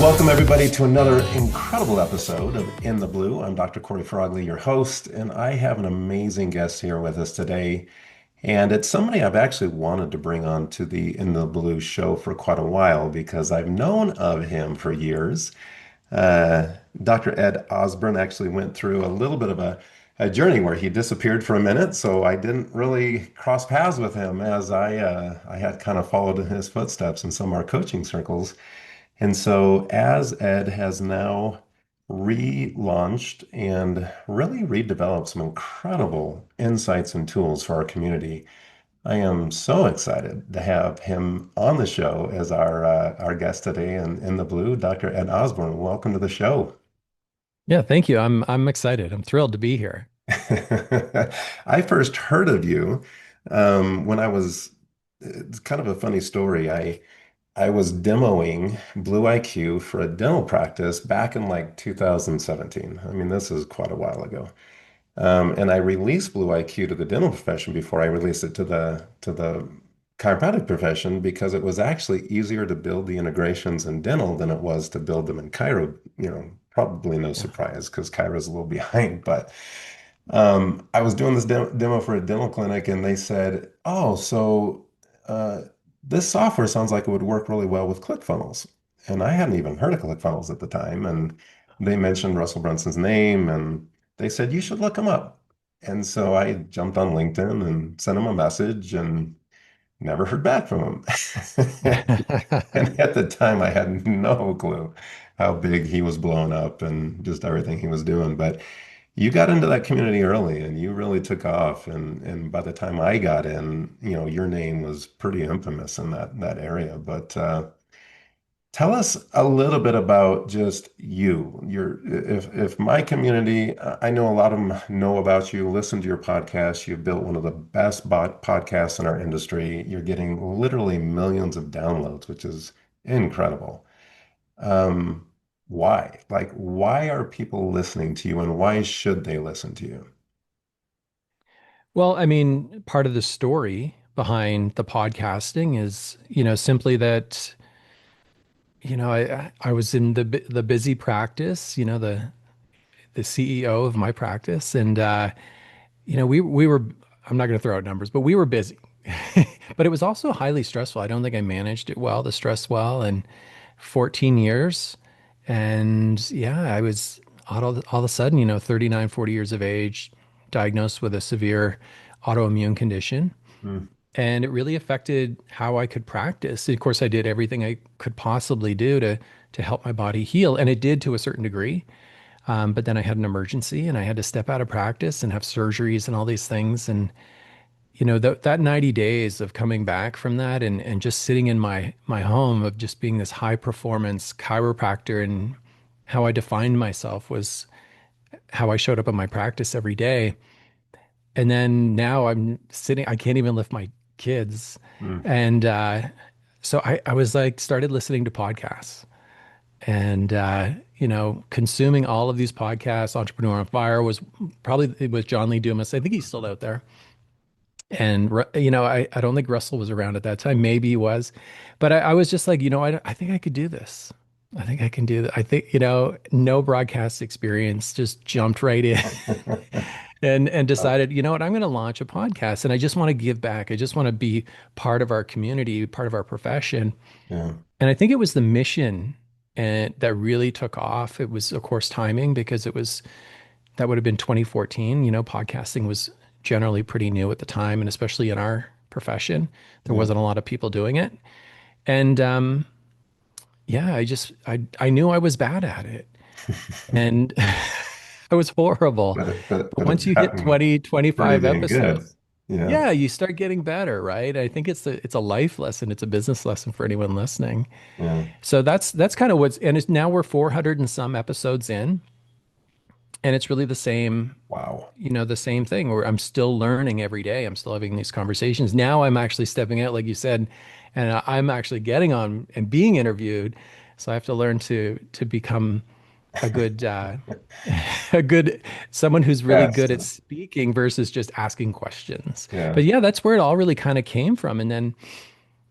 Welcome, everybody, to another incredible episode of In the Blue. I'm Dr. Cory Frogley, your host, and I have an amazing guest here with us today. And it's somebody I've actually wanted to bring on to the In the Blue show for quite a while because I've known of him for years. Dr. Ed Osburn actually went through a little bit of a journey where he disappeared for a minute, so I didn't really cross paths with him as I had kind of followed in his footsteps in some of our coaching circles. And so, as Ed has now relaunched and really redeveloped some incredible insights and tools for our community, I am so excited to have him on the show as our guest today in the blue, Dr. Ed Osborne. Welcome to the show. Yeah, thank you. I'm excited. I'm thrilled to be here. I first heard of you when I was, it's kind of a funny story. I was demoing Blue IQ for a dental practice back in like 2017. I mean, this is quite a while ago. And I released Blue IQ to the dental profession before I released it to the chiropractic profession because it was actually easier to build the integrations in dental than it was to build them in chiro. Probably no Yeah. surprise because chiro is a little behind. But I was doing this demo for a dental clinic, and they said, "Oh, so uh, this software sounds like it would work really well with ClickFunnels." And I hadn't even heard of ClickFunnels at the time, and they mentioned Russell Brunson's name, and they said you should look him up. And so I jumped on LinkedIn and sent him a message, and never heard back from him. And at the time, I had no clue how big he was blowing up and just everything he was doing. But you got into that community early and you really took off. And by the time I got in, your name was pretty infamous in that area. But tell us a little bit about just you. If my community, I know a lot of them know about you, listen to your podcast. You've built one of the best podcasts in our industry. You're getting literally millions of downloads, which is incredible. Um, why? Like, why are people listening to you and why should they listen to you? Well, I mean, part of the story behind the podcasting is, simply that, I was in the busy practice, the CEO of my practice, and we were. I'm not going to throw out numbers, but we were busy. But it was also highly stressful. I don't think I managed it well, the stress well, and 14 years. And yeah, I was all of a sudden, 39, 40 years of age, diagnosed with a severe autoimmune condition. Mm, And it really affected how I could practice. Of course, I did everything I could possibly do to help my body heal, and it did to a certain degree. But then I had an emergency, and I had to step out of practice and have surgeries and all these things. And that 90 days of coming back from that and just sitting in my home of just being this high performance chiropractor, and how I defined myself was how I showed up in my practice every day. And then now I'm sitting, I can't even lift my kids. mm. And so I was like, started listening to podcasts and, consuming all of these podcasts. Entrepreneur on Fire was probably, it was John Lee Dumas. I think he's still out there. And, I don't think Russell was around at that time. Maybe he was. But I was just like, I think I could do this. I think I can do that. I think, no broadcast experience, just jumped right in and Oh, decided, you know what, I'm going to launch a podcast and I just want to give back. I just want to be part of our community, part of our profession. yeah. And I think it was the mission and that really took off. It was, of course, timing because that would have been 2014. Podcasting was generally pretty new at the time, and especially in our profession, there Yeah. wasn't a lot of people doing it. And yeah, I knew I was bad at it, and I was horrible. But But once it's you hit gotten 20, pretty 25 dang good. episodes, Yeah. yeah, you start getting better, right? I think it's a life lesson, it's a business lesson for anyone listening. Yeah. So that's kind of what's, and it's now we're 400 and some episodes in, and it's really the same, Wow. the same thing where I'm still learning every day. I'm still having these conversations. Now I'm actually stepping out, like you said, and I'm actually getting on and being interviewed. So I have to learn to become a good a good someone who's really Yes. good at speaking versus just asking questions. Yeah. But yeah, that's where it all really kind of came from. And then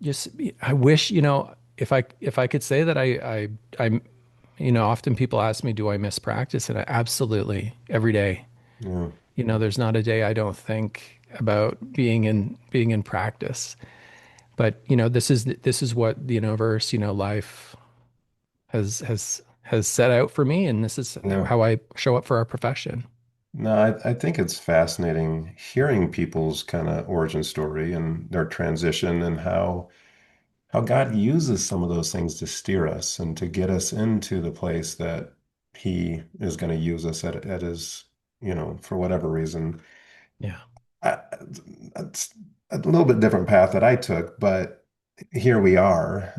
just I wish, if I could say that I Often people ask me, do I miss practice? And I absolutely every day. Yeah. There's not a day I don't think about being in practice. But this is what the universe, life has set out for me, and this is Yeah. how I show up for our profession. No, I think it's fascinating hearing people's kind of origin story and their transition and how God uses some of those things to steer us and to get us into the place that He is going to use us at His, for whatever reason. Yeah. I, it's a little bit different path that I took, but here we are,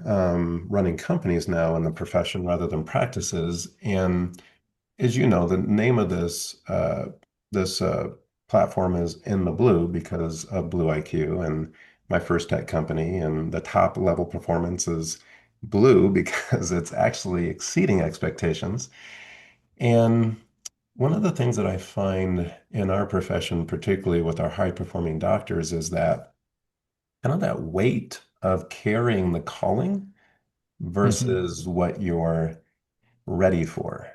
running companies now in the profession rather than practices. And as you know, the name of this platform is In the Blue because of Blue IQ and my first tech company, and the top level performance is blue because it's actually exceeding expectations. And one of the things that I find in our profession, particularly with our high performing doctors, is that kind of that weight of carrying the calling Hmm. versus what you're ready for.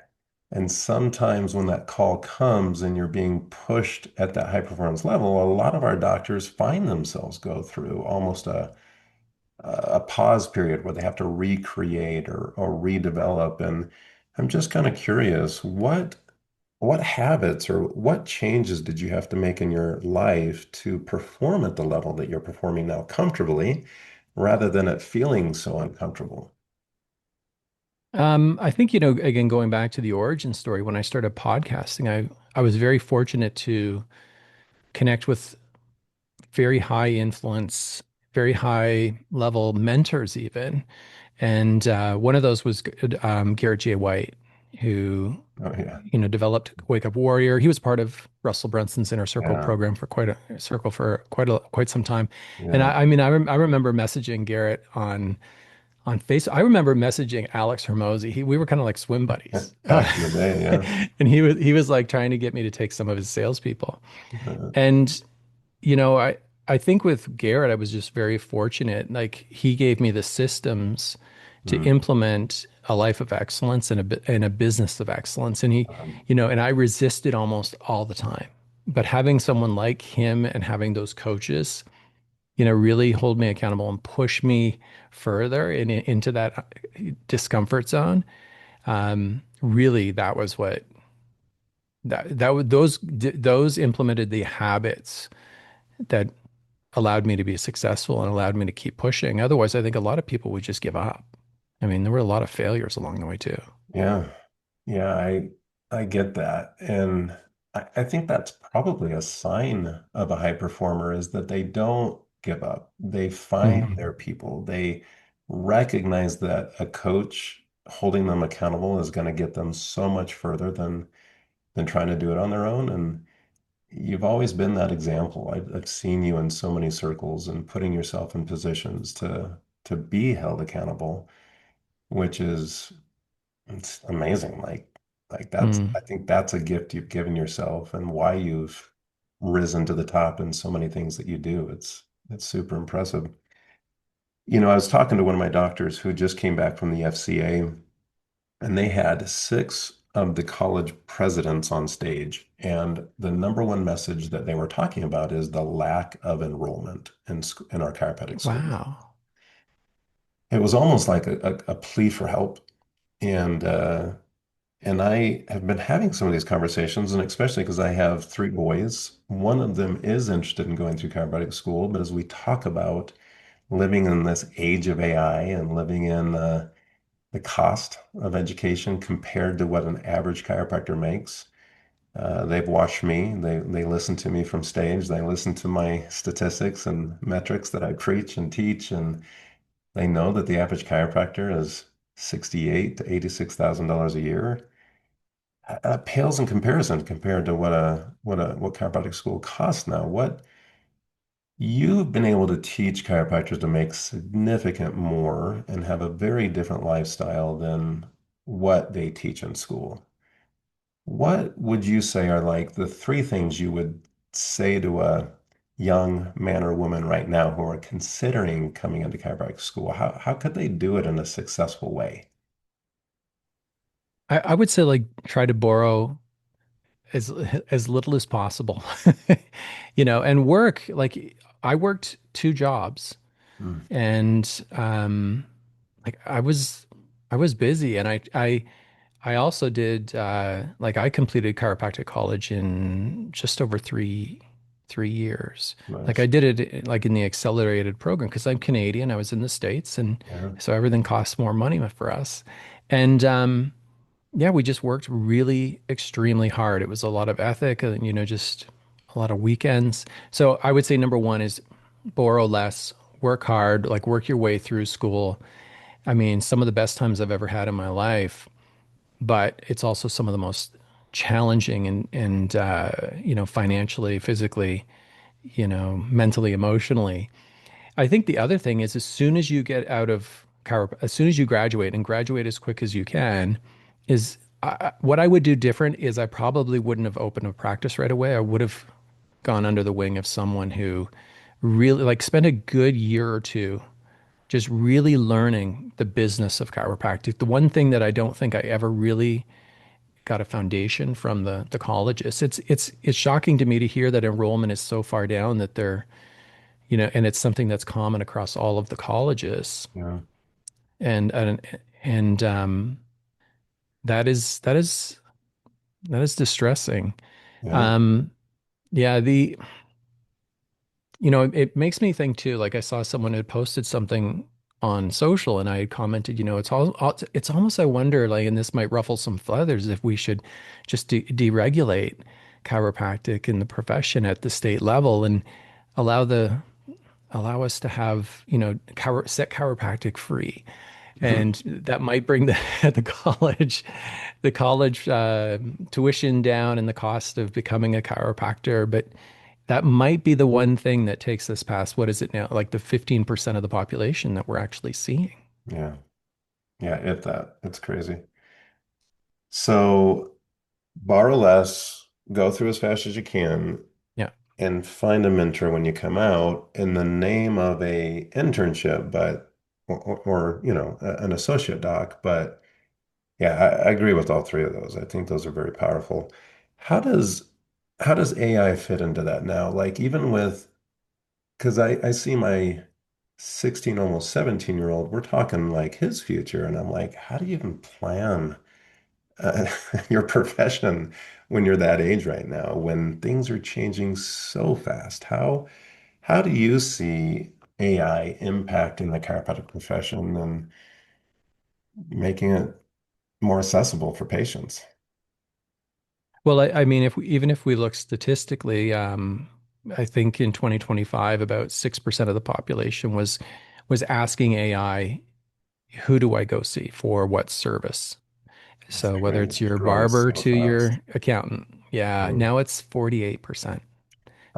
And sometimes when that call comes and you're being pushed at that high performance level, a lot of our doctors find themselves go through almost a pause period where they have to recreate or redevelop. And I'm just kind of curious, what habits or what changes did you have to make in your life to perform at the level that you're performing now comfortably rather than it feeling so uncomfortable? I think, again, going back to the origin story, when I started podcasting, I was very fortunate to connect with very high influence, very high level mentors, even. And one of those was Garrett J. White, who, Oh, yeah. developed Wake Up Warrior. He was part of Russell Brunson's Inner Circle Yeah. program for quite some time. And Yeah. I remember messaging Garrett on Facebook. I remember messaging Alex Hermosi. We were kind of like swim buddies. Back in the day. Yeah. And he was like trying to get me to take some of his salespeople. Uh, And you know, I think with Garrett, I was just very fortunate. Like he gave me the systems to mm, implement a life of excellence and a business of excellence. And um, and I resisted almost all the time. But having someone like him and having those coaches, really hold me accountable and push me further into that discomfort zone. Really, that was what those implemented the habits that allowed me to be successful and allowed me to keep pushing. Otherwise, I think a lot of people would just give up. I mean, there were a lot of failures along the way too. yeah. Yeah. I get that. And I think that's probably a sign of a high performer is that they don't give up. They find Mhm. their people. They recognize that a coach holding them accountable is going to get them so much further than trying to do it on their own. And you've always been that example. I've seen you in so many circles and putting yourself in positions to be held accountable, which is it's amazing. Like that's Mm. I think that's a gift you've given yourself and why you've risen to the top in so many things that you do. It's super impressive. I was talking to one of my doctors who just came back from the FCA, and they had six of the college presidents on stage. And the number one message that they were talking about is the lack of enrollment in our chiropractic schools. Wow. It was almost like a plea for help. And I have been having some of these conversations, and especially because I have three boys. One of them is interested in going through chiropractic school, but as we talk about living in this age of AI and living in the cost of education compared to what an average chiropractor makes, they've watched me. They listen to me from stage. They listen to my statistics and metrics that I preach and teach, and they know that the average chiropractor is 68 to $86,000 a year. That pales in comparison compared to what chiropractic school costs now. What you've been able to teach chiropractors to make significant more and have a very different lifestyle than what they teach in school. What would you say are like the three things you would say to a young man or woman right now who are considering coming into chiropractic school? How could they do it in a successful way? I would say like try to borrow as as little as possible. And work like I worked two jobs Mm, and like I was busy and I also did like I completed chiropractic college in just over three years. Like I nice. did it like in the accelerated program because I'm Canadian. I was in the States and Yeah. so everything costs more money for us. And yeah, we just worked really extremely hard. It was a lot of ethic and just a lot of weekends. So I would say number one is borrow less, work hard, like work your way through school. I mean, some of the best times I've ever had in my life, but it's also some of the most challenging and financially, physically, mentally, emotionally. I think the other thing is as soon as you get out of as soon as you graduate and graduate as quick as you can, is what I would do different is I probably wouldn't have opened a practice right away. I would have gone under the wing of someone who really like spent a good year or two just really learning the business of chiropractic. The one thing that I don't think I ever really got a foundation from the colleges. It's shocking to me to hear that enrollment is so far down that and it's something that's common across all of the colleges. Yeah. And that is distressing. Yeah. Um, yeah, it makes me think too, like I saw someone had posted something on social and I had commented, it's almost, I wonder, like, and this might ruffle some feathers if we should just deregulate chiropractic in the profession at the state level and allow the allow us to have, set chiropractic free. And that might bring the the college tuition down and the cost of becoming a chiropractor. But that might be the one thing that takes us past what is it now, like the 15% of the population that we're actually seeing. Yeah. Yeah. That. It's crazy. So borrow less, go through as fast as you can, Yeah. and find a mentor when you come out in the name of a internship, but an associate doc. But yeah, I agree with all three of those. I think those are very powerful. How does how does AI fit into that now? Like even with because I see my 16, almost 17-year-old, we're talking like his future, and I'm like, how do you even plan uh, your profession when you're that age right now, when things are changing so fast? How do you see AI impacting the chiropractic profession and making it more accessible for patients? Well, I mean, even if we look statistically, I think in 2025, about 6% of the population was asking AI, who do I go see for what service? So whether it's It's your growing barber so to fast. your accountant. Yeah, Mm, now it's 48%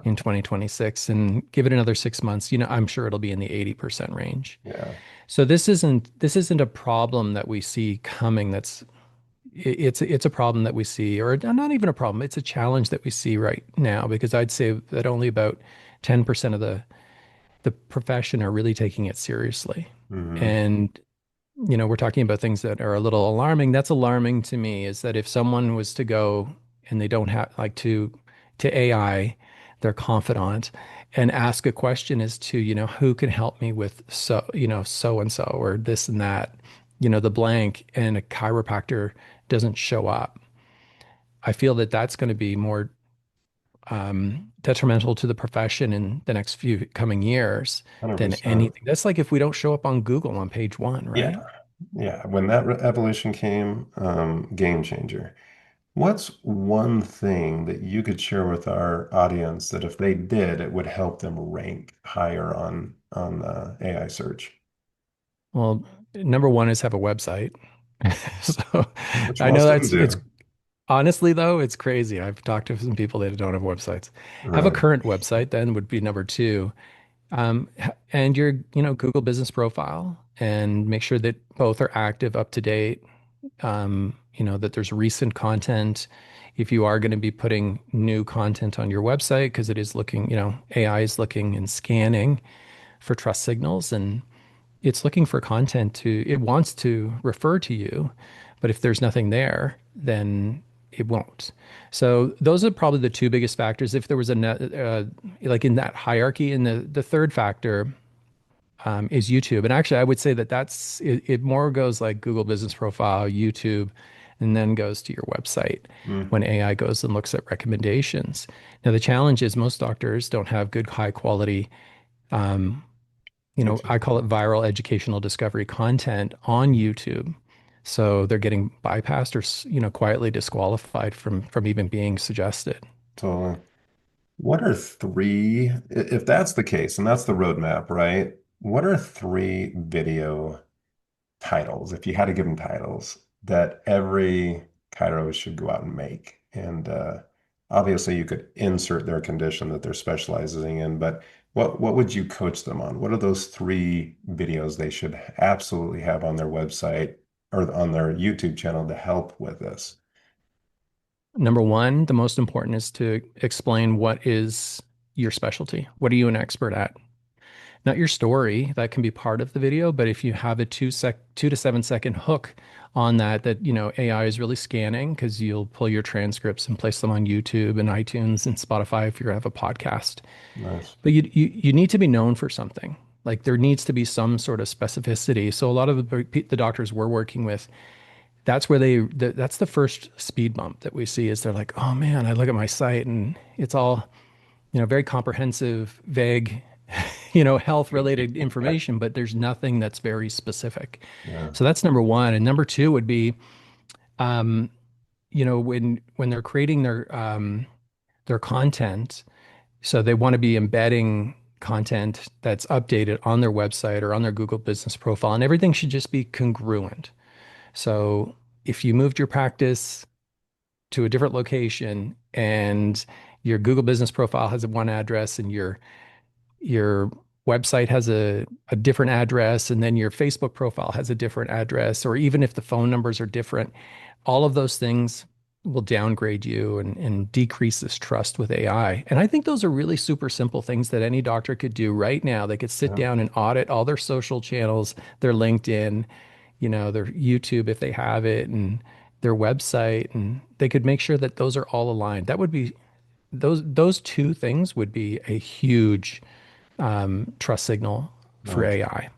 in 2026. And give it another 6 months, I'm sure it'll be in the 80% range. yeah. So this isn't a problem that we see coming. It's a problem that we see, or not even a problem. It's a challenge that we see right now because I'd say that only about 10% of the profession are really taking it seriously. Hmm. And we're talking about things that are a little alarming. That's alarming to me is that if someone was to go and they don't have like to AI, their confidant, and ask a question as to, who can help me with so and so or this and that, the blank, and a chiropractor doesn't show up. I feel that that's going to be more detrimental to the profession in the next few coming years than 100%. anything. That's like if we don't show up on Google on page one, right? Yeah. Yeah. When that evolution came, game changer. What's one thing that you could share with our audience that if they did, it would help them rank higher on AI search? Well, number one is have a website. So Which I know most of them it's do. honestly though, it's crazy. I've talked to some people that don't have websites. Have a Right. current website then would be number two. And your, Google business profile and make sure that both are active, up to date. That there's recent content. If you are going to be putting new content on your website, because it is looking, AI is looking and scanning for trust signals and it's looking for content it wants to refer to you, But if there's nothing there, then it won't. So those are probably the two biggest factors. If there was like in that hierarchy, and the third factor is YouTube. And actually, I would say that it more goes like Google Business Profile, YouTube, and then goes to your website Mm, when AI goes and looks at recommendations. Now, the challenge is most doctors don't have good, high quality, YouTube. I call it viral educational discovery content on YouTube. So they're getting bypassed or, quietly disqualified from even being suggested. So, what are if that's the case, and that's the roadmap, right? What are three video titles, if you had to give them titles, that every chiro should go out and make? And obviously, you could insert their condition that they're specializing in, but what would you coach them on? What are those three videos they should absolutely have on their website or on their YouTube channel to help with this? Number one, the most important is to explain what is your specialty. What are you an expert at? Not your story. That can be part of the video, but if you have a 2 to 7 second hook on that AI is really scanning because you'll pull your transcripts and place them on YouTube and iTunes and Spotify if you have a podcast. Nice. But you need to be known for something. Like there needs to be some sort of specificity. So a lot of the doctors we're working with, that's the first speed bump that we see is they're like, oh man, I look at my site and it's all, very comprehensive, vague, health related information, but there's nothing that's very specific. Yeah. So that's number one. And number two would be, when they're creating their content, so they want to be embedding content that's updated on their website or on their Google Business Profile, and everything should just be congruent. So if you moved your practice to a different location and your Google Business Profile has one address and your website has a different address, and then your Facebook profile has a different address, or even if the phone numbers are different, all of those things will downgrade you and decrease this trust with AI. And I think those are really super simple things that any doctor could do right now. They could sit Yeah. down and audit all their social channels, their LinkedIn, their YouTube if they have it, and their website, and they could make sure that those are all aligned. That would be those two things would be a huge trust signal for Nice. AI.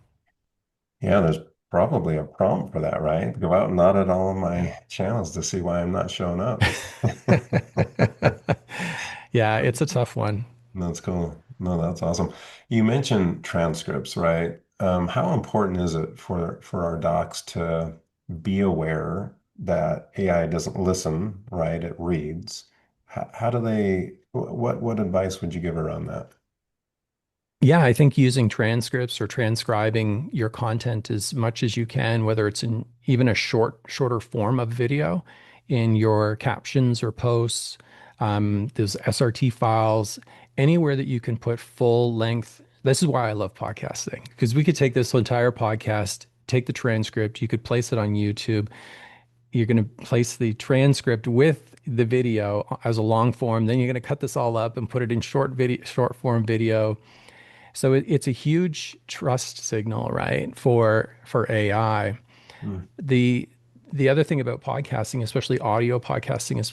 Yeah, there's probably a prompt for that, right? Go out and audit all of Yeah. my channels to see why I'm not showing up. Yeah, it's a tough one. That's cool. No, that's awesome. You mentioned transcripts, right? How important is it for our docs to be aware that AI doesn't listen, right? It reads. How do what advice would you give around that? Yeah, I think using transcripts or transcribing your content as much as you can, whether it's in even a shorter form of video in your captions or posts, those SRT files, anywhere that you can put full length. This is why I love podcasting, because we could take this entire podcast, take the transcript, you could place it on YouTube. You're going to place the transcript with the video as a long form. Then you're going to cut this all up and put it in short form video. So it's a huge trust signal, right, for AI. Hmm. The the other thing about podcasting, especially audio podcasting, is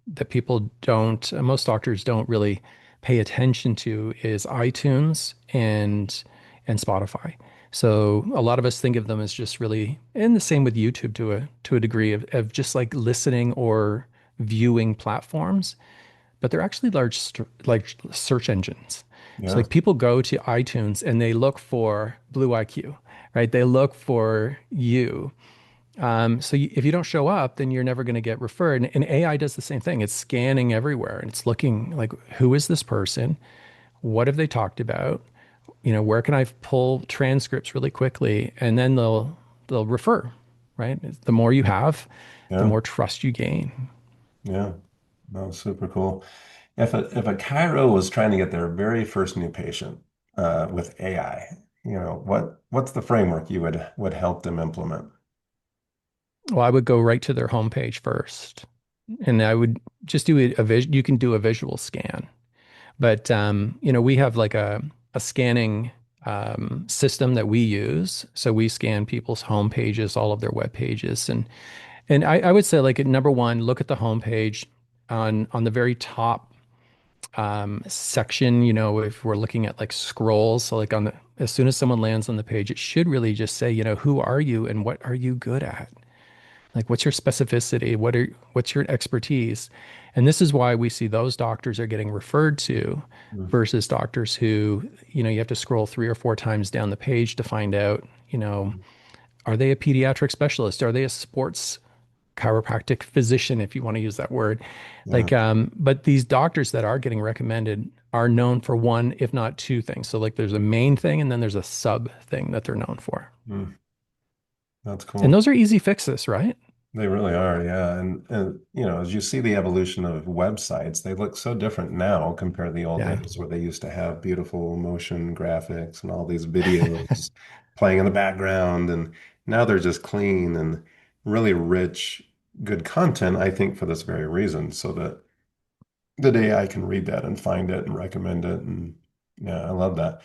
that most doctors don't really pay attention to is iTunes and Spotify. So a lot of us think of them as just really, and the same with YouTube to a degree of just like listening or viewing platforms, but they're actually like search engines. So Yeah, like people go to iTunes and they look for Blue IQ, right? They look for you. If you don't show up, then you're never going to get referred. And AI does the same thing. It's scanning everywhere and it's looking like, who is this person? What have they talked about? Where can I pull transcripts really quickly? And then they'll refer, right? The more you have, the yeah, more trust you gain. yeah. No, super cool. If a chiro was trying to get their very first new patient with AI, what's the framework you would help them implement? Well, I would go right to their homepage first, and I would just do You can do a visual scan, but we have like a scanning. system that we use. So we scan people's home pages, all of their web pages, and I would say like at number one, look at the home page on the very top section. You know, if we're looking at like scrolls, so like on the as soon as someone lands on the page, it should really just say, you know, who are you and what are you good at? Like, what's your specificity? What's your expertise? And this is why we see those doctors are getting referred to Mm. versus doctors who, you know, you have to scroll 3 or 4 times down the page to find out, you know, are they a pediatric specialist? Are they a sports chiropractic physician, if you want to use that word? Yeah. Like, but these doctors that are getting recommended are known for one, if not two things. So, like, there's a main thing and then there's a sub thing that they're known for. Mm. That's And cool. those are easy fixes, right? They really are, yeah. And you know, as you see the evolution of websites, they look so different now compared to the old Yeah. days where they used to have beautiful motion graphics and all these videos playing in the background. And now they're just clean and really rich, good content, I think, for this very reason, so that the AI can read that and find it and recommend it. And yeah, I love that.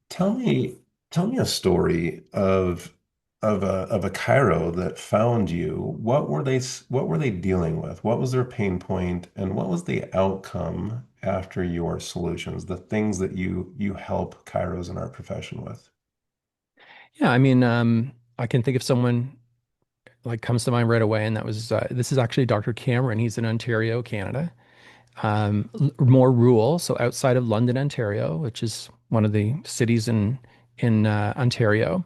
Tell me, tell me a story of a chiro that found you. What were they dealing with? What was their pain point, and what was the outcome after your solutions? The things that you help chiros in our profession with. Yeah, I mean, I can think of someone like comes to mind right away, and that was this is actually Dr. Cameron. He's in Ontario, Canada, more rural, so outside of London, Ontario, which is one of the cities in Ontario.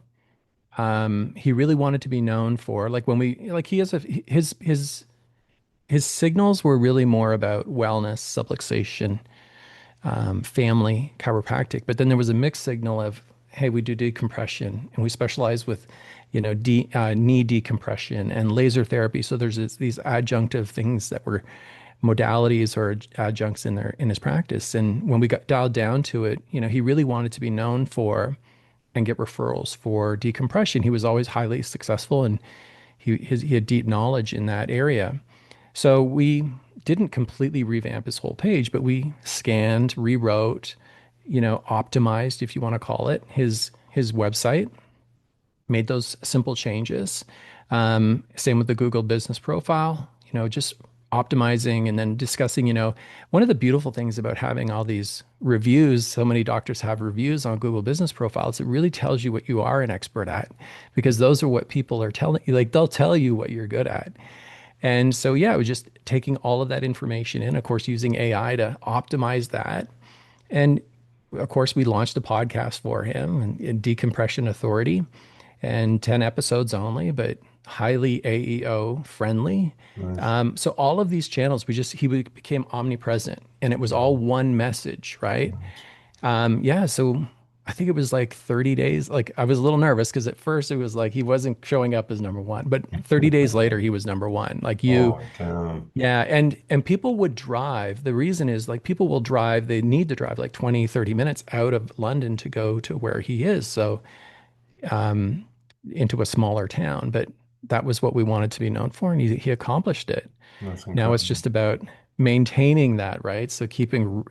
He really wanted to be known for like when we like he has a his signals were really more about wellness, subluxation, family chiropractic. But then there was a mixed signal of, hey, we do decompression and we specialize with, you know, knee decompression and laser therapy. So there's these adjunctive things that were modalities or adjuncts in his practice. And when we got dialed down to it, you know, he really wanted to be known for and get referrals for decompression. He was always highly successful and he had deep knowledge in that area. So we didn't completely revamp his whole page, but we scanned, rewrote, you know, optimized, if you want to call it, his website, made those simple changes. Same with the Google business profile, you know, just optimizing and then discussing, you know, one of the beautiful things about having all these reviews, so many doctors have reviews on Google business profiles, it really tells you what you are an expert at because those are what people are telling you, like they'll tell you what you're good at. And so, yeah, it was just taking all of that information in, of course, using AI to optimize that. And of course, we launched a podcast for him in Decompression Authority and 10 episodes only, but highly AEO friendly. Nice. So all of these channels, he became omnipresent and it was all one message, right? Nice. Yeah, so I think it was like 30 days. Like I was a little nervous because at first it was like he wasn't showing up as number one, but 30 days later he was number one. Like you, Holy cow. yeah, and people would drive. The reason is like people will drive, they need to drive like 20, 30 minutes out of London to go to where he is. So into a smaller town, but that was what we wanted to be known for, and he accomplished it. That's Now it's incredible. just about maintaining that, right? So keeping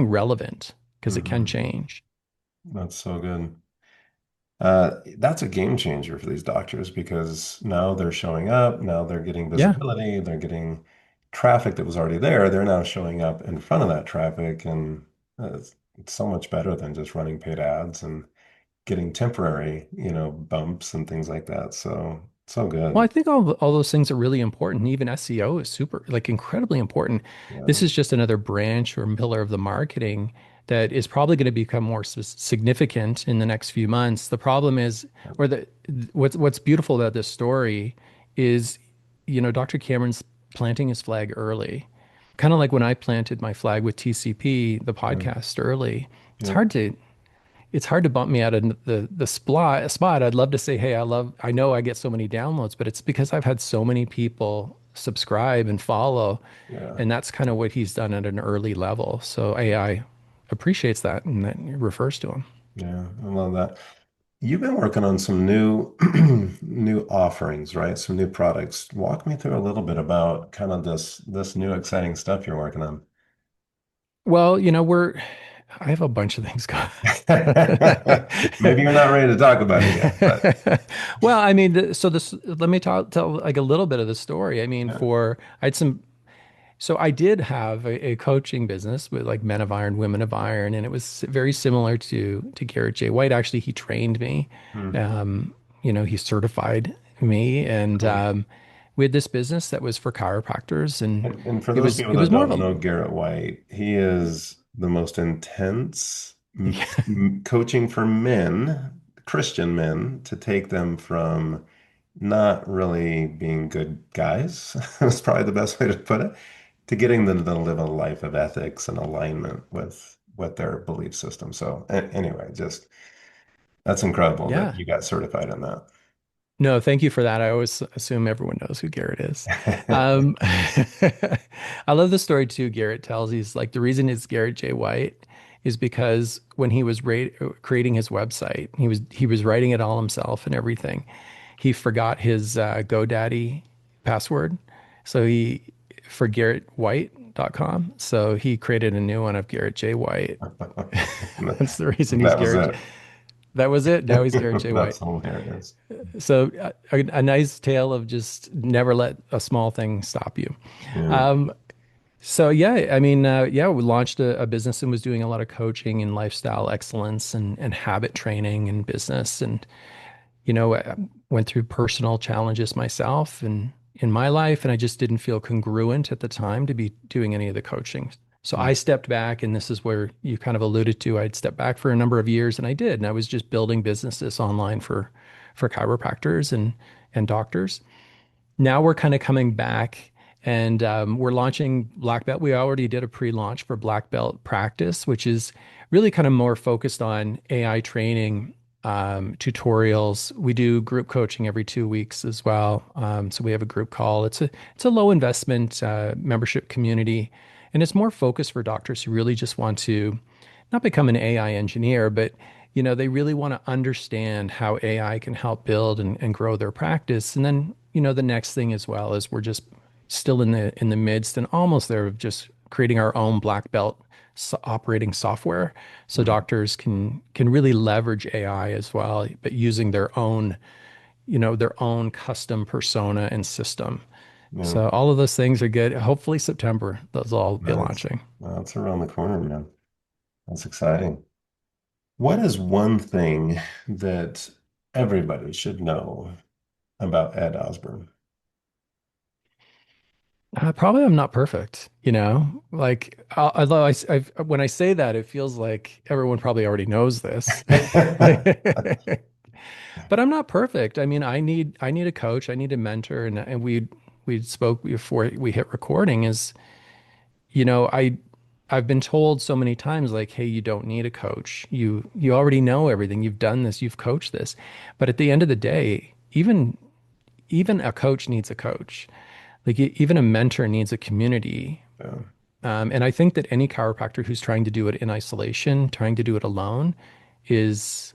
relevant because it can Hmm. change. That's so good. That's a game changer for these doctors because now they're showing up, now they're getting Yeah. visibility, they're getting traffic that was already there. They're now showing up in front of that traffic, and it's so much better than just running paid ads and getting temporary, bumps and things like that. So, so Well, I good. think all those things are really important. Even SEO is super, like incredibly important. This Yeah. is just another branch or pillar of the marketing that is probably going to become more significant in the next few months. The problem is, or the what's beautiful about this story is, you know, Dr. Cameron's planting his flag early, kind of like when I planted my flag with TCP, the Yeah. podcast early. It's Yep. hard to bump me out of the spot. I'd love to say, hey, I know I get so many downloads, but it's because I've had so many people subscribe and follow, Yeah. and that's kind of what he's done at an early level. So AI appreciates that and that refers to him. Yeah. I love that. You've been working on some new new offerings, right? Some new products. Walk me through a little bit about kind of this new exciting stuff you're working on. Well, you know, I have a bunch of things going. Maybe you're not ready to talk about it yet, but Well, I mean, so this, let me tell like a little bit of the story. I mean, yeah. I had some, so I did have a coaching business with like Men of Iron, Women of Iron, and it was very similar to Garrett J. White. Actually, he trained me. Hmm, Um, he certified me, and cool. we had this business that was for chiropractors, and And for it those was people it that was more of don't a know Garrett White, he is the most intense yeah, coaching for men, Christian men, to take them from not really being good guys, that's probably the best way to put it, to getting them to live a life of ethics and alignment with their belief system. So anyway, just that's incredible that yeah. you got certified in that. No, thank you for that. I always assume everyone knows who Garrett is. I love the story too. Garrett tells he's like the reason it's Garrett J. White is because when he was creating his website, he was writing it all himself and everything. He forgot his GoDaddy password, so he for GarrettWhite.com. So he created a new one of Garrett J. White. That's the reason he's That was Garrett. it. That was it. Now he's Garrett J. White. That's hilarious. So a nice tale of just never let a small thing stop you. Yeah. Um, so yeah, I mean, yeah, we launched a business and was doing a lot of coaching and lifestyle excellence and habit training and business. And, I went through personal challenges myself and in my life, and I just didn't feel congruent at the time to be doing any of the coaching. So I stepped back, and this is where you kind of alluded to. I'd stepped back for a number of years, and I did, and I was just building businesses online for chiropractors and doctors. Now we're kind of coming back and we're launching Black Belt. We already did a pre-launch for Black Belt Practice, which is really kind of more focused on AI training, tutorials. We do group coaching every 2 weeks as well. So we have a group call. It's a low investment membership community, and it's more focused for doctors who really just want to not become an AI engineer, but they really want to understand how AI can help build and grow their practice. And then, the next thing as well is we're just still in the midst and almost there of just creating our own black belt operating software so Mm. doctors can really leverage AI as well, but using their own custom persona and system. Yeah. So all of those things are good. Hopefully September, those will all be Nice. launching. That's around the corner, man. That's exciting. What is one thing that everybody should know about Ed Osburn? Probably I'm not perfect, like although when I say that, it feels like everyone probably already knows this. But I'm not perfect. I mean, I need a coach, I need a mentor, and we spoke before we hit recording is, I've been told so many times like, hey, you don't need a coach. You already know everything. You've done this, you've coached this. But at the end of the day, even a coach needs a coach. Like even a mentor needs a community. Yeah. And I think that any chiropractor who's trying to do it in isolation, trying to do it alone, is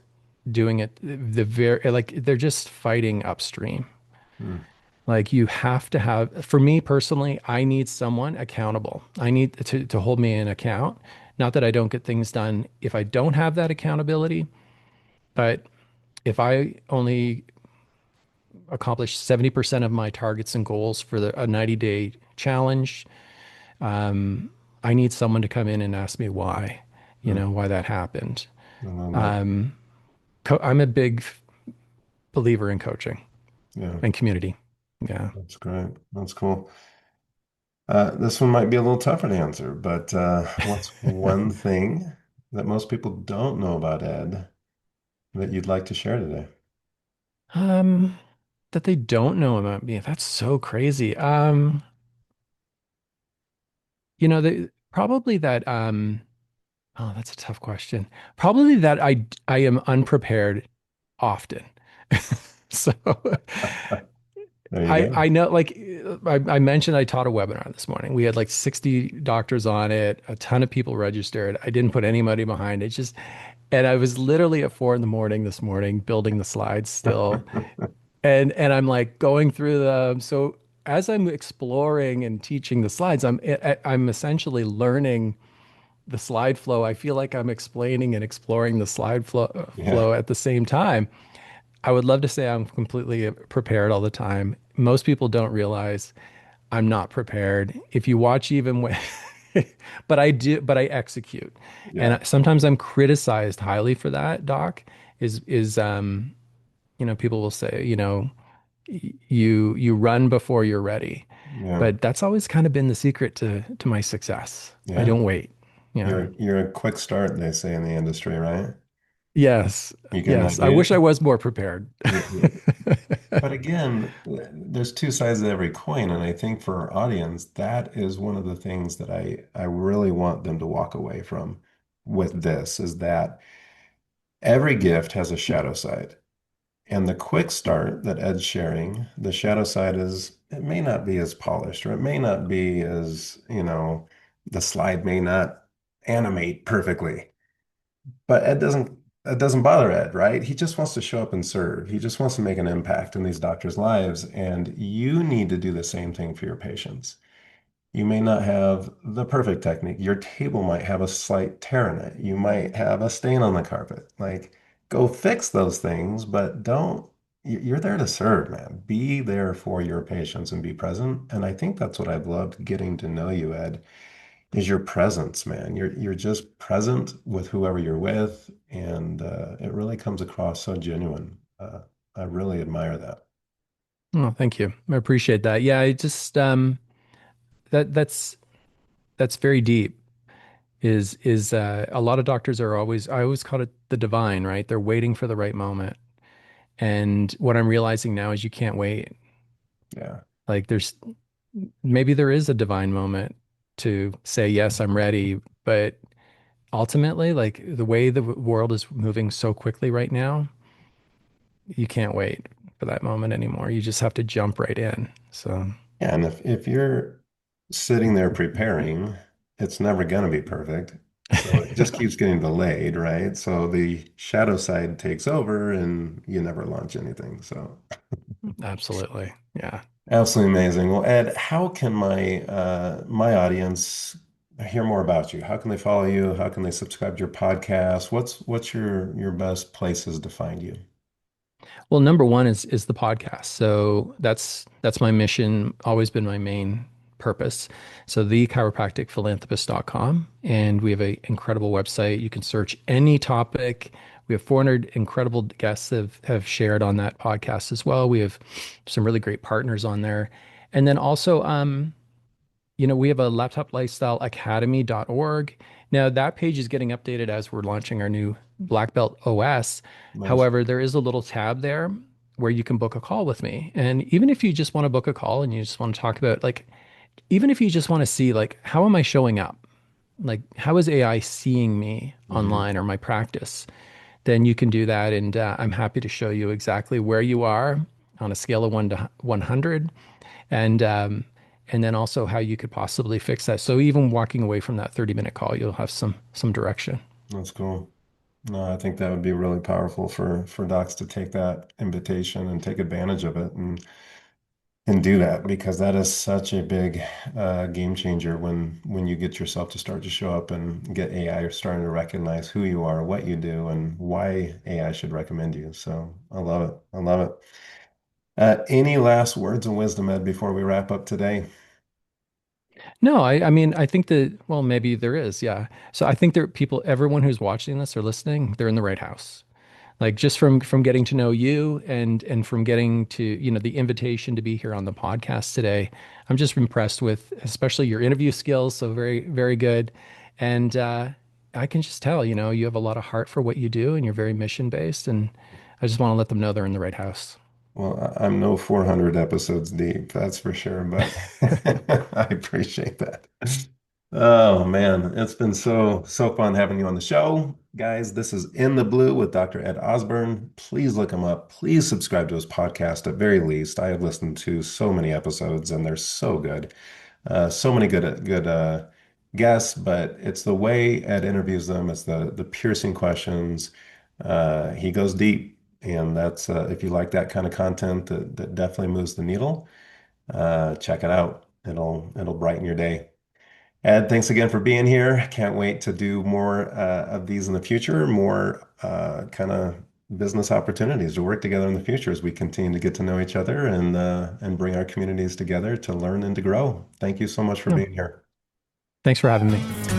doing it the very like they're just fighting upstream. Mm. Like you have to have, for me personally, I need someone accountable. I need to hold me in account. Not that I don't get things done if I don't have that accountability, but if I only accomplish 70% of my targets and goals for a 90-day challenge, um, I need someone to come in and ask me why, Mm. why that happened. I love that. Um, I'm a big believer in coaching Yeah, and community. Yeah. that's great. That's cool. This one might be a little tougher to answer, but what's one thing that most people don't know about Ed that you'd like to share today? Um, that they don't know about me. That's so crazy. Probably that, oh, that's a tough question. Probably that I am unprepared often. So There you I go. I know like I mentioned I taught a webinar this morning. We had like 60 doctors on it, a ton of people registered. I didn't put any money behind it. Just and I was literally at 4 in the morning this morning building the slides still. And I'm like going through them. So as I'm exploring and teaching the slides, I'm essentially learning the slide flow, I feel like I'm explaining and exploring the slide Yeah. flow at the same time. I would love to say I'm completely prepared all the time. Most people don't realize I'm not prepared. If you watch even when, but I do, but I execute. And Yeah. sometimes I'm criticized highly for that, Doc, is people will say, you run before you're ready. Yeah. But that's always kind of been the secret to my success. I Yeah. don't wait. Yeah. You're a quick start, they say in the industry, right? Yes. You get an Yes. I idea. wish I was more prepared. But again, there's two sides of every coin, and I think for our audience, that is one of the things that I really want them to walk away from with this is that every gift has a shadow side. And the quick start that Ed's sharing, the shadow side is it may not be as polished, or it may not be as, the slide may not animate perfectly. But it doesn't bother Ed, right? He just wants to show up and serve. He just wants to make an impact in these doctors' lives. And you need to do the same thing for your patients. You may not have the perfect technique. Your table might have a slight tear in it. You might have a stain on the carpet. Like, go fix those things, but don't, you're there to serve, man. Be there for your patients and be present. And I think that's what I've loved getting to know you, Ed, is your presence, man. You're just present with whoever you're with, and it really comes across so genuine. I really admire that. Oh, thank you. I appreciate that. Yeah, I just that's very deep. Is a lot of doctors are always I always call it the divine, right? They're waiting for the right moment. And what I'm realizing now is you can't wait. Yeah. Like there's maybe there is a divine moment to say, yes, I'm ready. But ultimately, like the way the world is moving so quickly right now, you can't wait for that moment anymore. You just have to jump right in. So, Yeah, and if you're sitting there preparing, it's never going to be perfect. So it just keeps getting delayed, right? So the shadow side takes over and you never launch anything. So absolutely. Yeah. absolutely amazing. Well, Ed, how can my audience hear more about you? How can they follow you? How can they subscribe to your podcast? What's your best places to find you? Well, number one is the podcast. So that's my mission, always been my main purpose. So the chiropracticphilanthropist.com. And we have an incredible website. You can search any topic. We have 400 incredible guests that have shared on that podcast as well. We have some really great partners on there. And then also, we have a laptoplifestyleacademy.org. Now, that page is getting updated as we're launching our new Black Belt OS. Nice. However, there is a little tab there where you can book a call with me. And even if you just want to book a call and you just want to talk about, like, even if you just want to see, like, how am I showing up? Like, how is AI seeing me Mhm. online or my practice? Then you can do that. And I'm happy to show you exactly where you are on a scale of 1 to 100 and and then also how you could possibly fix that. So even walking away from that 30-minute call, you'll have some direction. That's cool. No, I think that would be really powerful for docs to take that invitation and take advantage of it and do that because that is such a big game changer when you get yourself to start to show up and get AI starting to recognize who you are, what you do, and why AI should recommend you. So I love it. I love it. Any last words of wisdom, Ed, before we wrap up today? No, I mean, I think that, well, maybe there is. Yeah. So I think there people, everyone who's watching this or listening, they're in the right house. Like just from getting to know you and from getting to, the invitation to be here on the podcast today, I'm just impressed with especially your interview skills. So very, very good. And I can just tell, you have a lot of heart for what you do and you're very mission based. And I just want to let them know they're in the right house. Well, I'm no 400 episodes deep, that's for sure, but I appreciate that. Oh man, it's been so fun having you on the show. Guys, this is In the Blue with Dr. Ed Osburn. Please look him up. Please subscribe to his podcast at very least. I have listened to so many episodes and they're so good. So many good guests, but it's the way Ed interviews them. It's the piercing questions. He goes deep, and that's if you like that kind of content that definitely moves the needle. Check it out. It'll brighten your day. Ed, thanks again for being here. Can't wait to do more of these in the future, more kind of business opportunities to work together in the future as we continue to get to know each other and bring our communities together to learn and to grow. Thank you so much for No, being here. thanks for having me.